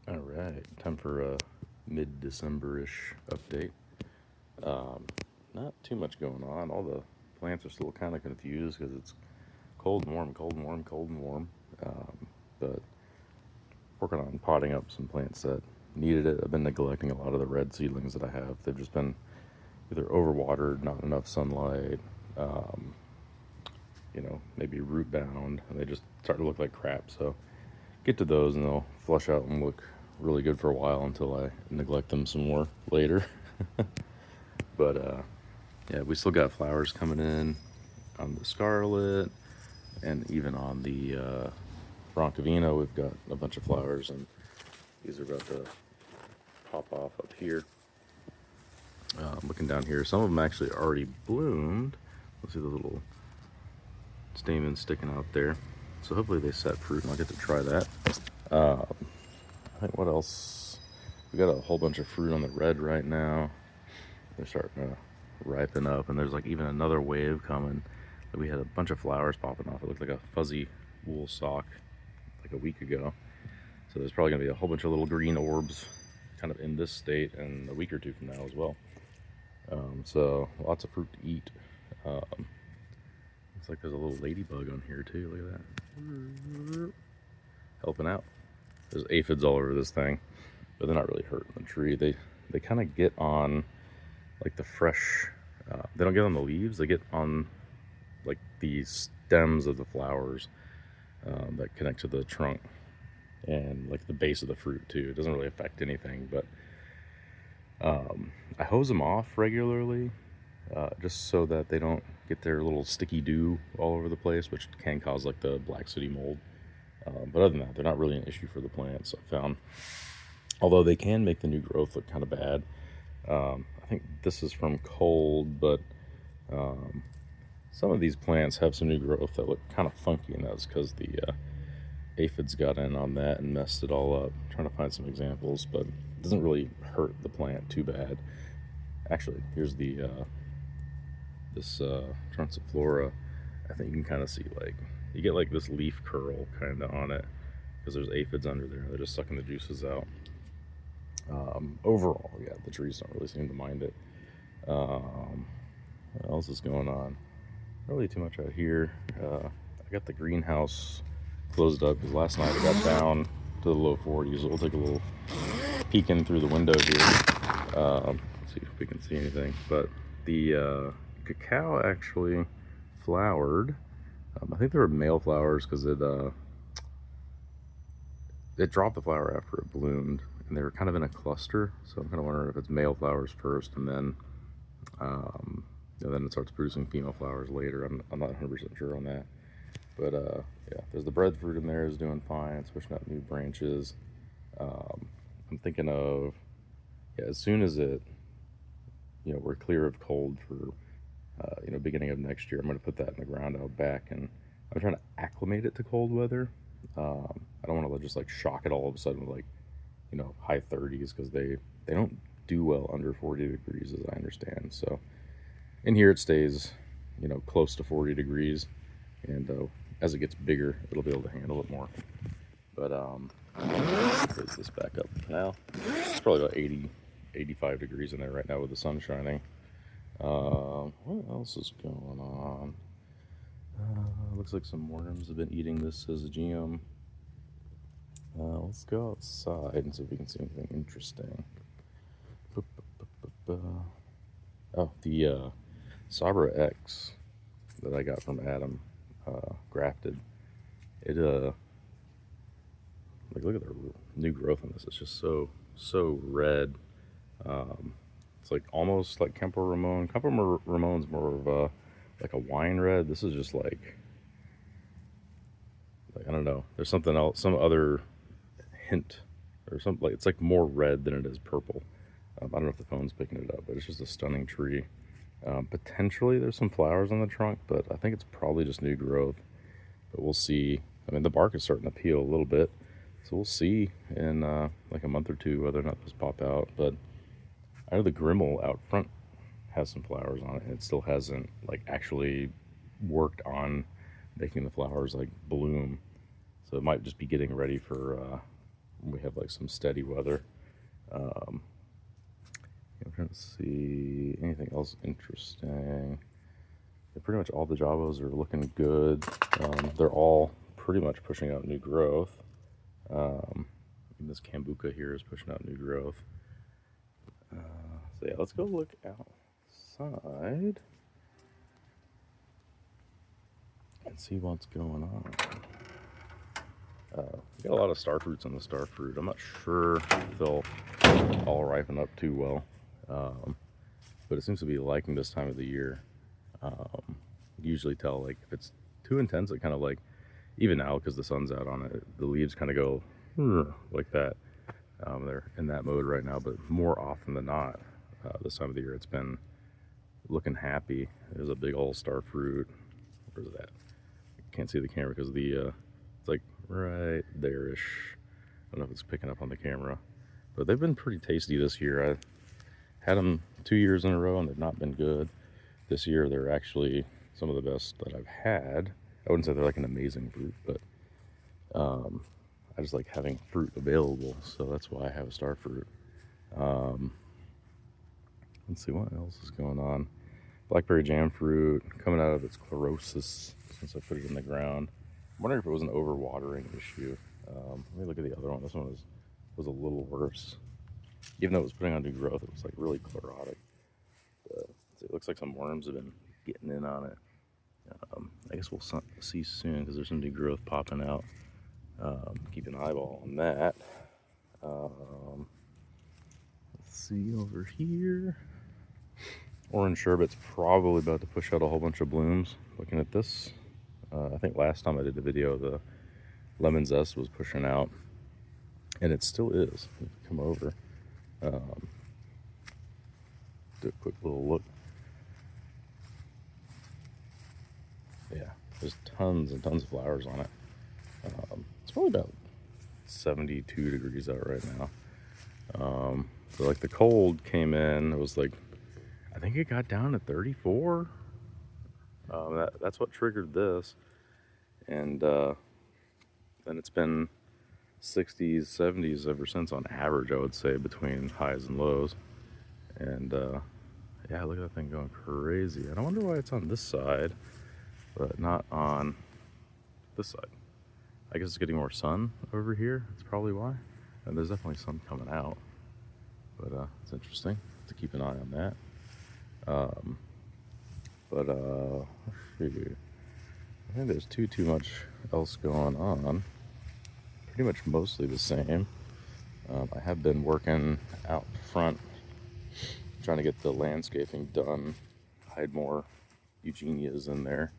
All right, time for a mid-December-ish update. Um, Not too much going on. All the plants are still kind of confused because it's cold and warm, cold and warm, cold and warm. But working on potting up some plants that needed it. I've been neglecting a lot of the red seedlings that I have. They've just been either overwatered, not enough sunlight, um, maybe root bound, and they just start to look like crap. So get to those and they'll flush out and look really good for a while until I neglect them some more later. But yeah, we still got flowers coming in on the scarlet, and even on the Broncovino, we've got a bunch of flowers, and these are about to pop off up here. Looking down here, some of them actually already bloomed. Let's see the little stamens sticking out there. So hopefully they set fruit, and I'll get to try that. I think what else? We got a whole bunch of fruit on the red right now. They're starting to ripen up, and there's like even another wave coming. We had a bunch of flowers popping off. It looked like a fuzzy wool sock like a week ago. So there's probably gonna be a whole bunch of little green orbs kind of in this state and a week or two from now as well. So lots of fruit to eat. Looks like there's a little ladybug on here too. Look at that. Helping out. There's aphids all over this thing, but they're not really hurting the tree. They kind of get on like the fresh. They don't get on the leaves. They get on like the stems of the flowers that connect to the trunk and like the base of the fruit too. It doesn't really affect anything, but I hose them off regularly just so that they don't get their little sticky dew all over the place, which can cause like the black sooty mold. But other than that, they're not really an issue for the plants, I found. Although they can make the new growth look kind of bad. I think this is from cold, but some of these plants have some new growth that look kind of funky, and that's because the aphids got in on that and messed it all up. I'm trying to find some examples, but it doesn't really hurt the plant too bad. Actually, here's the this Transiflora. I think you can kind of see like you get like this leaf curl kind of on it because there's aphids under there. They're just sucking the juices out. Overall, yeah, the trees don't really seem to mind it. What else is going on? Not really too much out here. I got the greenhouse closed up because last night it got down to the low 40s. So we'll take a little peek in through the window here. See if we can see anything. But the cacao actually flowered. I think they were male flowers because it dropped the flower after it bloomed, and they were kind of in a cluster. So I'm kind of wondering if it's male flowers first, and then then it starts producing female flowers later. I'm not 100% sure on that. But yeah, there's the breadfruit in there is doing fine. It's pushing out new branches. I'm thinking of yeah, as soon as we're clear of cold for beginning of next year, I'm going to put that in the ground out back, and I'm trying to acclimate it to cold weather. I don't want to just like shock it all of a sudden with like high 30s because they don't do well under 40 degrees as I understand. So in here it stays close to 40 degrees, and as it gets bigger it'll be able to handle it more. But raise this back up now. It's probably about 80 85 degrees in there right now with the sun shining. What else is going on? Looks like some worms have been eating this Syzygium. Let's go outside and see if we can see anything interesting. Oh, the Sabra X that I got from Adam grafted. It like look at the new growth on this. It's just so red. It's like almost like Kempo Ramon. Kempo Ramon's more of a like a wine red. This is just like I don't know. There's something else, some other hint or something like it's like more red than it is purple. I don't know if the phone's picking it up, but it's just a stunning tree. Potentially there's some flowers on the trunk, but I think it's probably just new growth. But we'll see. I mean, the bark is starting to peel a little bit, so we'll see in like a month or two whether or not those pop out. But I know the Grimmel out front has some flowers on it, and it still hasn't like actually worked on making the flowers like bloom. So it might just be getting ready for we have like some steady weather. I'm trying to see anything else interesting. Yeah, pretty much all the Javos are looking good. They're all pretty much pushing out new growth. This Cambuca here is pushing out new growth. So yeah, let's go look outside and see what's going on. We got a lot of star fruits on the star fruit. I'm not sure if they'll all ripen up too well, but it seems to be liking this time of the year. Usually tell like if it's too intense, it kind of like, even now because the sun's out on it, the leaves kind of go like that. They're in that mode right now, but more often than not, this time of the year, it's been looking happy. There's a big old star fruit. Where's that? I can't see the camera because it's like right there-ish. I don't know if it's picking up on the camera, but they've been pretty tasty this year. I had them 2 years in a row and they've not been good. This year, they're actually some of the best that I've had. I wouldn't say they're like an amazing fruit, but I just like having fruit available, so that's why I have a star fruit. Let's see what else is going on. Blackberry jam fruit coming out of its chlorosis since I put it in the ground. I'm wondering if it was an overwatering issue. Let me look at the other one. This one was a little worse. Even though it was putting on new growth, it was like really chlorotic. But it looks like some worms have been getting in on it. I guess we'll see soon because there's some new growth popping out. Keep an eyeball on that. Let's see over here. Orange sherbet's probably about to push out a whole bunch of blooms. Looking at this, I think last time I did the video, the lemon zest was pushing out, and it still is. Come over. Do a quick little look. Yeah, there's tons and tons of flowers on it. It's probably about 72 degrees out right now. So like the cold came in, it was like, I think it got down to 34. That's what triggered this. And then it's been 60s, 70s ever since on average, I would say, between highs and lows. And yeah, look at that thing going crazy. And I wonder why it's on this side, but not on this side. I guess it's getting more sun over here. That's probably why. And there's definitely sun coming out. But it's interesting to keep an eye on that. Let's see. I think there's too much else going on. Pretty much mostly the same. I have been working out front, trying to get the landscaping done, hide more eugenias in there.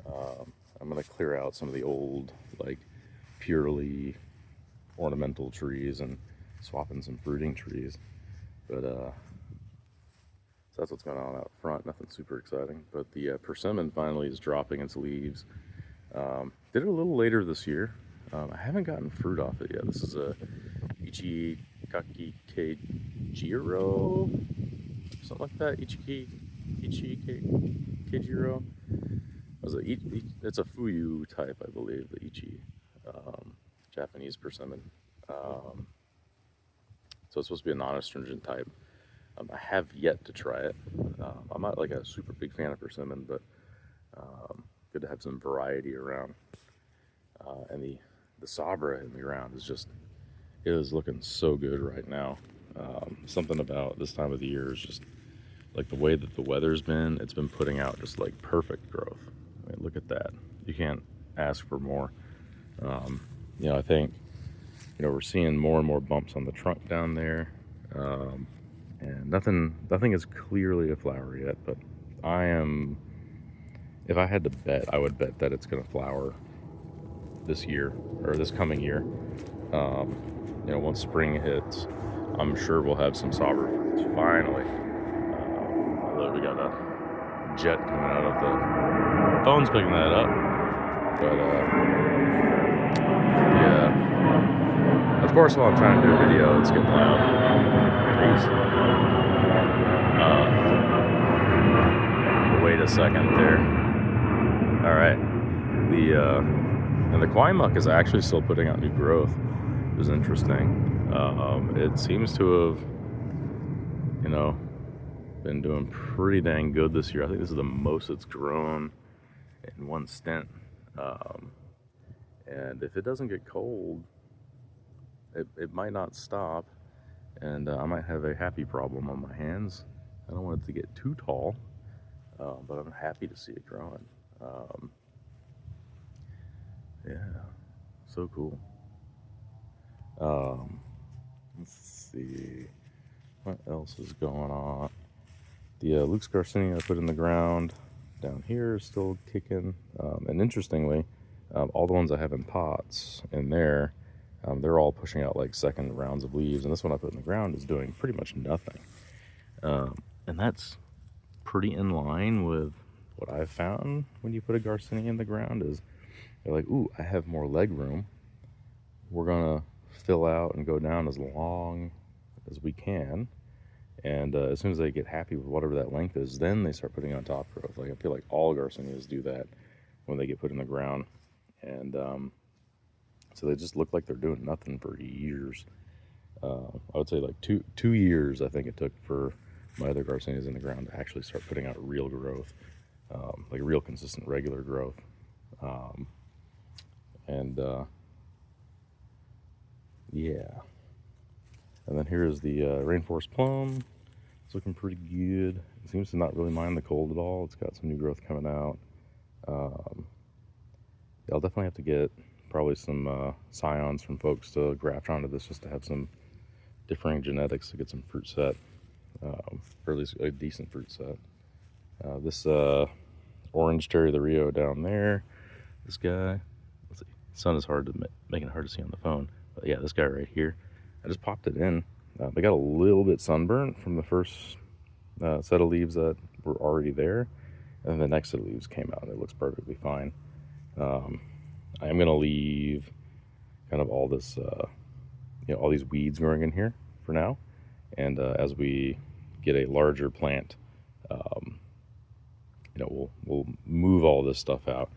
I'm gonna clear out some of the old, like, purely ornamental trees and swap in some fruiting trees. But so that's what's going on out front. Nothing super exciting. But the persimmon finally is dropping its leaves. Did it a little later this year. I haven't gotten fruit off it yet. This is a Ichikaki Keijiro, something like that. Ichikaki Keijiro. It's a Fuyu type, I believe, the Ichi, Japanese persimmon. So it's supposed to be a non-astringent type. I have yet to try it. I'm not like a super big fan of persimmon, but good to have some variety around. And the Sabra in the ground it is looking so good right now. Something about this time of the year is just like the way that the weather's been. It's been putting out just like perfect growth. I mean, look at that. You can't ask for more. I think we're seeing more and more bumps on the trunk down there, and nothing is clearly a flower yet. But if I had to bet, I would bet that it's going to flower this year or this coming year. Once spring hits, I'm sure we'll have some Sabra fruits finally. Look, we got a jet coming out of the phone's picking that up. But yeah, of course, while I'm trying to do a video, it's getting loud. Jeez. Wait a second there. All right, and the Kwaimuck is actually still putting out new growth. is interesting. It seems to have, you know, been doing pretty dang good this year. I think this is the most it's grown in one stint. And if it doesn't get cold, it might not stop, and I might have a happy problem on my hands. I don't want it to get too tall, but I'm happy to see it growing. Yeah, so cool. Let's see, what else is going on? The Luke's Garcinia I put in the ground down here is still kicking, and interestingly, all the ones I have in pots in there, they're all pushing out like second rounds of leaves, and this one I put in the ground is doing pretty much nothing. And that's pretty in line with what I've found when you put a Garcinia in the ground is they're like, ooh, I have more leg room. We're gonna fill out and go down as long as we can. And as soon as they get happy with whatever that length is, then they start putting on top growth. Like I feel like all Garcinias do that when they get put in the ground. And so they just look like they're doing nothing for years. I would say like two years I think it took for my other Garcinias in the ground to actually start putting out real growth, like real consistent regular growth. And yeah. And then here's the Rainforest Plum. It's looking pretty good. It seems to not really mind the cold at all. It's got some new growth coming out. I'll definitely have to get probably some scions from folks to graft onto this just to have some differing genetics to get some fruit set, or at least a decent fruit set. This orange cherry of the Rio down there, this guy, let's see, sun is making it hard to see on the phone, but yeah, this guy right here, I just popped it in. They got a little bit sunburnt from the first set of leaves that were already there, and then the next set of leaves came out and it looks perfectly fine. I am gonna leave kind of all this, all these weeds growing in here for now, and as we get a larger plant, we'll move all this stuff out.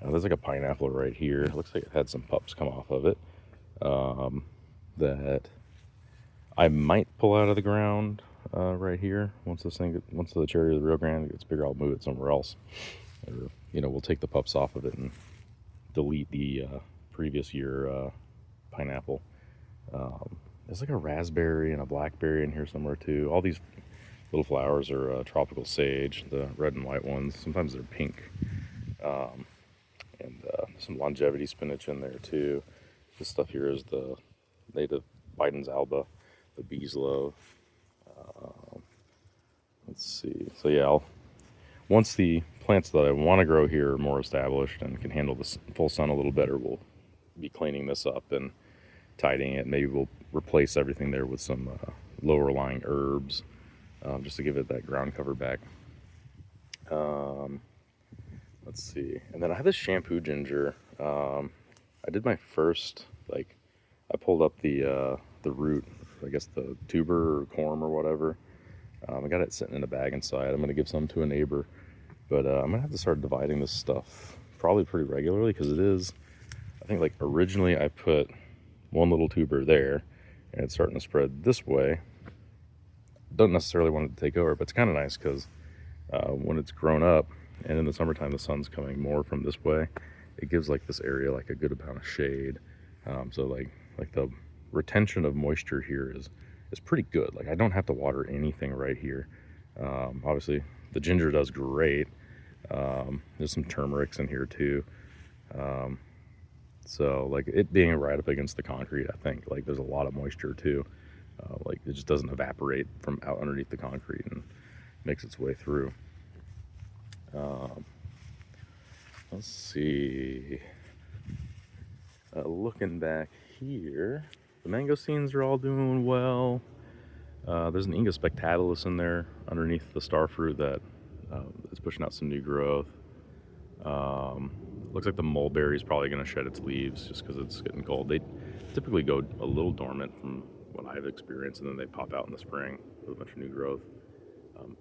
There's like a pineapple right here. It looks like it had some pups come off of it that I might pull out of the ground right here. Once the cherry of the Rio Grande gets bigger, I'll move it somewhere else. Or, we'll take the pups off of it and delete the previous year pineapple. There's like a raspberry and a blackberry in here somewhere too. All these little flowers are tropical sage, the red and white ones. Sometimes they're pink. And some longevity spinach in there too. This stuff here is the native Biden's alba, the bees love. Let's see. So yeah, once the plants that I want to grow here are more established and can handle the full sun a little better, we'll be cleaning this up and tidying it. Maybe we'll replace everything there with some lower lying herbs, just to give it that ground cover back. Let's see. And then I have this shampoo ginger. I did my first, I pulled up the root, I guess the tuber or corm or whatever. I got it sitting in a bag inside. I'm going to give some to a neighbor. But I'm going to have to start dividing this stuff probably pretty regularly because it is, I think originally I put one little tuber there and it's starting to spread this way. Don't necessarily want it to take over, but it's kind of nice because when it's grown up and in the summertime the sun's coming more from this way, it gives this area a good amount of shade. So the retention of moisture here is pretty good. I don't have to water anything right here. Obviously the ginger does great. There's some turmerics in here too. So it being right up against the concrete, I think there's a lot of moisture too. It just doesn't evaporate from out underneath the concrete and makes its way through. Let's see. Looking back here, the mangosteens are all doing well. There's an Inga spectatalis in there underneath the starfruit that is pushing out some new growth. Looks like the mulberry is probably going to shed its leaves just because it's getting cold. They typically go a little dormant from what I've experienced, and then they pop out in the spring with a bunch of new growth.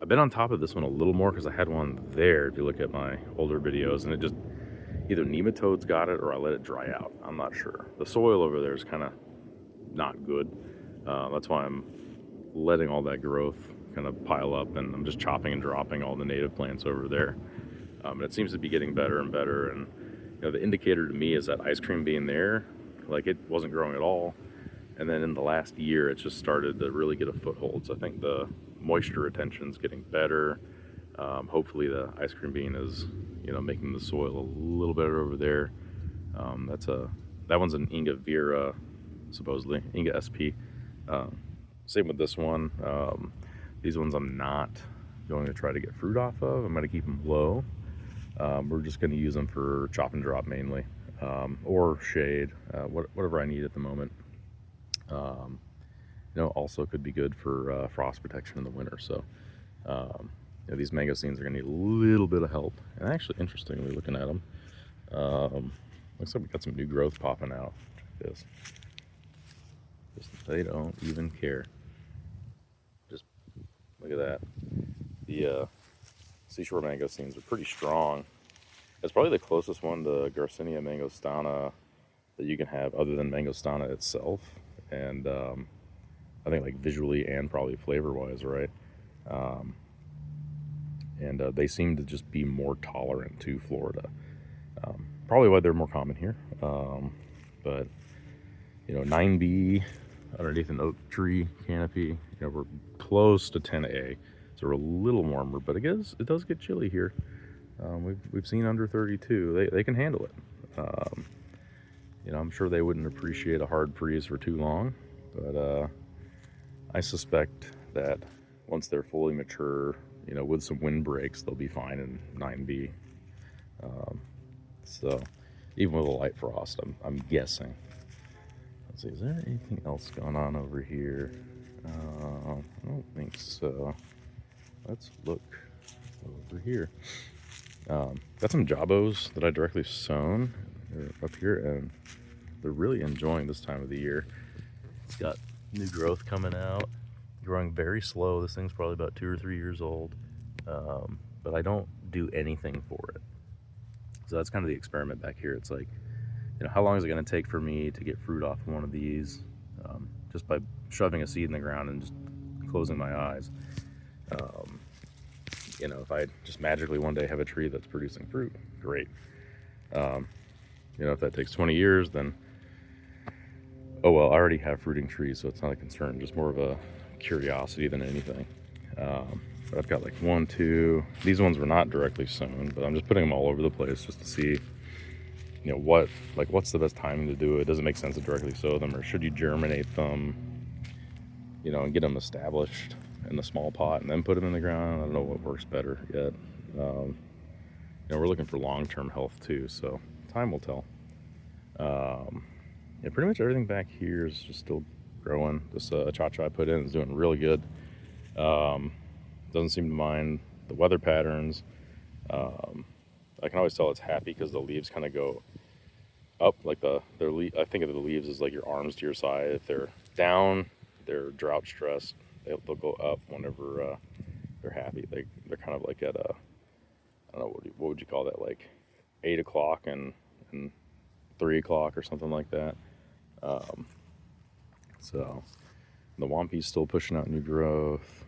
I've been on top of this one a little more because I had one there, if you look at my older videos, and it just, either nematodes got it or I let it dry out. I'm not sure. The soil over there is kind of not good. That's why I'm letting all that growth kind of pile up, and I'm just chopping and dropping all the native plants over there. And it seems to be getting better and better. And the indicator to me is that ice cream being there, like it wasn't growing at all. And then in the last year, it just started to really get a foothold. So I think the moisture retention is getting better. Hopefully the ice cream bean is, making the soil a little better over there. That one's an Inga Vera, supposedly, Inga SP. Same with this one. These ones I'm not going to try to get fruit off of. I'm going to keep them low. We're just going to use them for chop and drop mainly, or shade, whatever I need at the moment. Also could be good for frost protection in the winter. So these mangosteens are going to need a little bit of help. And actually, interestingly, looking at them, looks like we got some new growth popping out. Check this. They don't even care. Just look at that. The seashore mangosteens are pretty strong. It's probably the closest one to Garcinia mangostana that you can have other than mangostana itself. And I think like visually and probably flavor-wise, right? And they seem to just be more tolerant to Florida. Probably why they're more common here. But 9B underneath an oak tree canopy, we're close to 10A, so we're a little warmer, but it does get chilly here. We've seen under 32. They can handle it. I'm sure they wouldn't appreciate a hard freeze for too long, but I suspect that once they're fully mature, with some wind breaks, they'll be fine in 9B. So even with a light frost, I'm guessing. Let's see, is there anything else going on over here? I don't think so. Let's look over here. Got some jabos that I directly sown. They're up here, and they're really enjoying this time of the year. It's got new growth coming out, growing very slow. This thing's probably about 2 or 3 years old, but I don't do anything for it. So that's kind of the experiment back here. It's like, how long is it going to take for me to get fruit off one of these, just by shoving a seed in the ground and just closing my eyes. If I just magically one day have a tree that's producing fruit, great. If that takes 20 years, then oh well, I already have fruiting trees, so it's not a concern, just more of a curiosity than anything. But I've got like 1, 2, these ones were not directly sown, but I'm just putting them all over the place just to see what's the best timing to do it. Does it make sense to directly sow them, or should you germinate them, and get them established in the small pot and then put them in the ground? I don't know what works better yet. We're looking for long-term health too, so time will tell. Pretty much everything back here is just still growing. This cha-cha I put in is doing really good. Doesn't seem to mind the weather patterns. I can always tell it's happy because the leaves kind of go up, like I think of the leaves as like your arms to your side. If they're down, they're drought stressed. They'll go up whenever they're happy. They're kind of like at I don't know, what would you call that, like 8 o'clock and 3 o'clock or something like that. So the Wampi's still pushing out new growth.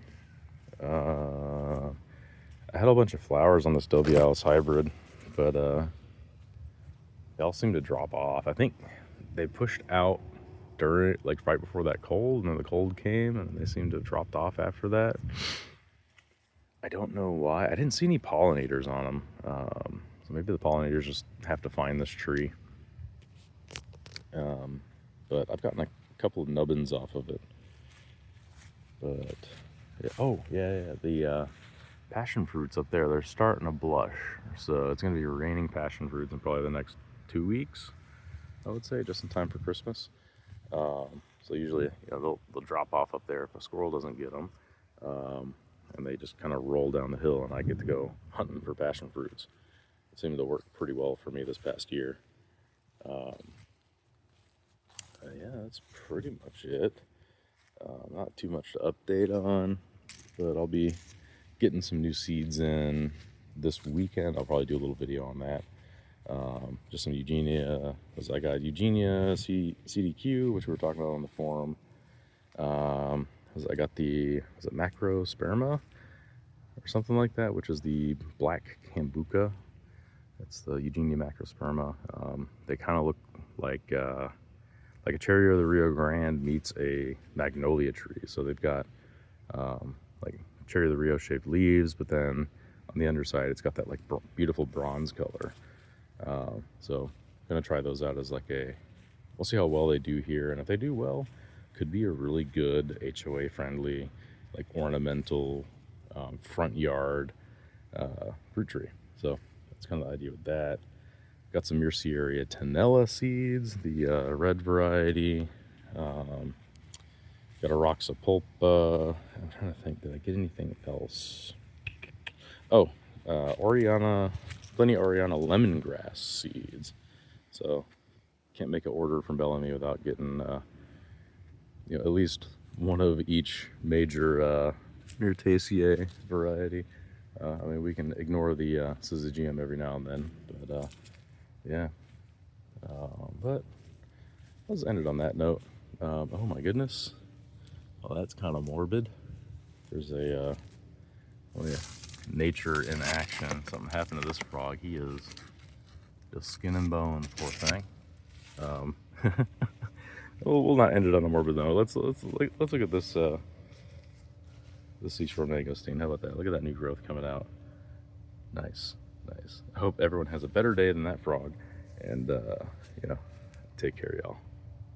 I had a bunch of flowers on this Dobialis hybrid, but they all seem to drop off. I think they pushed out during, like right before that cold, and then the cold came, and they seem to have dropped off after that. I don't know why. I didn't see any pollinators on them, so maybe the pollinators just have to find this tree. But I've gotten a couple of nubbins off of it. But the passion fruits up there, they're starting to blush. So it's going to be raining passion fruits in probably the next 2 weeks, I would say, just in time for Christmas. So usually, they'll drop off up there if a squirrel doesn't get them, and they just kind of roll down the hill, and I get to go hunting for passion fruits. It seemed to work pretty well for me this past year. Yeah, that's pretty much it. Not too much to update on, but I'll be getting some new seeds in this weekend. I'll probably do a little video on that. Just some Eugenia, because I got Eugenia CDQ, which we were talking about on the forum. I got was it Macrosperma or something like that, which is the black Cambuca. That's the Eugenia macrosperma. They kind of look like a cherry of the Rio Grande meets a magnolia tree. So they've got like cherry of the Rio shaped leaves, but then on the underside it's got that like beautiful bronze color. So I'm gonna try those out as like we'll see how well they do here, and if they do well, could be a really good HOA friendly, like ornamental front yard fruit tree. So that's kind of the idea with that. Got some Merceria tenella seeds, the red variety. Got a Roxa pulpa. I'm trying to think, did I get anything else? Oh, plenty of Oriana lemongrass seeds. So can't make an order from Bellamy without getting at least one of each major Myrtaceae variety. I mean, we can ignore the Syzygium every now and then, but yeah. But let's end it on that note. Oh my goodness. Well, that's kind of morbid. There's oh yeah, nature in action. Something happened to this frog. He is just skin and bone, poor thing. We'll not end it on a morbid note. Let's look at this this seashore mangosteen. How about that? Look at that new growth coming out. Nice, nice. I hope everyone has a better day than that frog. And take care, y'all.